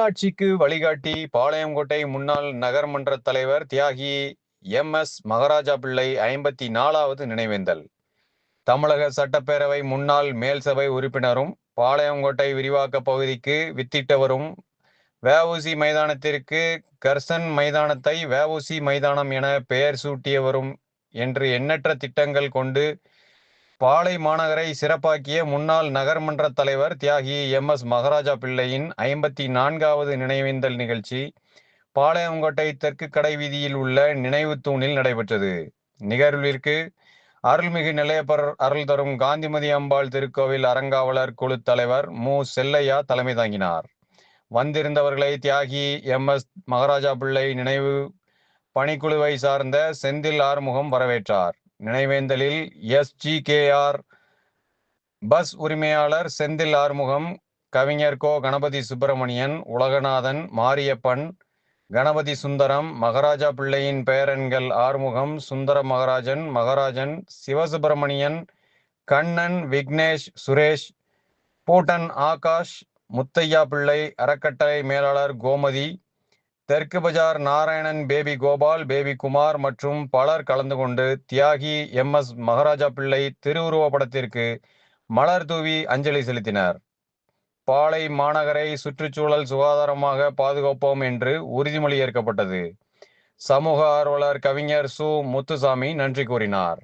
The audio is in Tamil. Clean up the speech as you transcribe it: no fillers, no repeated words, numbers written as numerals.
நல்லாட்சிக்கு வழிகாட்டி பாளையங்கோட்டை முன்னாள் நகர்மன்ற தலைவர் தியாகி MS மகாராஜா பிள்ளை 54வது நினைவேந்தல். தமிழக சட்டப்பேரவை முன்னாள் மேல்சபை உறுப்பினரும் பாளையங்கோட்டை விரிவாக்க பகுதிக்கு வித்திட்டவரும் வஉசி மைதானத்திற்கு கர்சன் மைதானத்தை வஉசி மைதானம் என பெயர் சூட்டியவரும் என்று எண்ணற்ற திட்டங்கள் கொண்டு பாளை மாநகரை சிறப்பாக்கிய முன்னாள் நகர்மன்ற தலைவர் தியாகி MS மகாராஜா பிள்ளையின் 54வது நினைவேந்தல் நிகழ்ச்சி பாளையங்கோட்டை தெற்கு கடை வீதியில் உள்ள நினைவு தூணில் நடைபெற்றது. நிகழ்விற்கு அருள்மிகு நிலையப்பர் அருள் தரும் காந்திமதி அம்பாள் திருக்கோவில் அறங்காவலர் குழு தலைவர் மு. செல்லையா தலைமை தாங்கினார். வந்திருந்தவர்களை தியாகி MS மகாராஜா பிள்ளை நினைவு பணிக்குழுவை சார்ந்த செந்தில் ஆறுமுகம் வரவேற்றார். நினைவேந்தலில் SGKR பஸ் உரிமையாளர் செந்தில் ஆறுமுகம், கவிஞர் கோ. கணபதி சுப்பிரமணியன், உலகநாதன், மாரியப்பன், கணபதி சுந்தரம், மகாராஜா பிள்ளையின் பேரன்கள் ஆறுமுகம், சுந்தர மகாராஜன், சிவசுப்பிரமணியன், கண்ணன், விக்னேஷ், சுரேஷ், பூட்டன் ஆகாஷ், முத்தையா பிள்ளை, அறக்கட்டளை மேலாளர் கோமதி, தெற்கு பஜார் நாராயணன், பேபி கோபால், பேபி குமார் மற்றும் பலர் கலந்து கொண்டு தியாகி MS மகாராஜா பிள்ளை திருவுருவ படத்திற்கு மலர் தூவி அஞ்சலி செலுத்தினர். பாளை மாநகரை சுற்றுச்சூழல் சுகாதாரமாக பாதுகாப்போம் என்று உறுதிமொழி ஏற்கப்பட்டது. சமூக ஆர்வலர் கவிஞர் சு. முத்துசாமி நன்றி கூறினார்.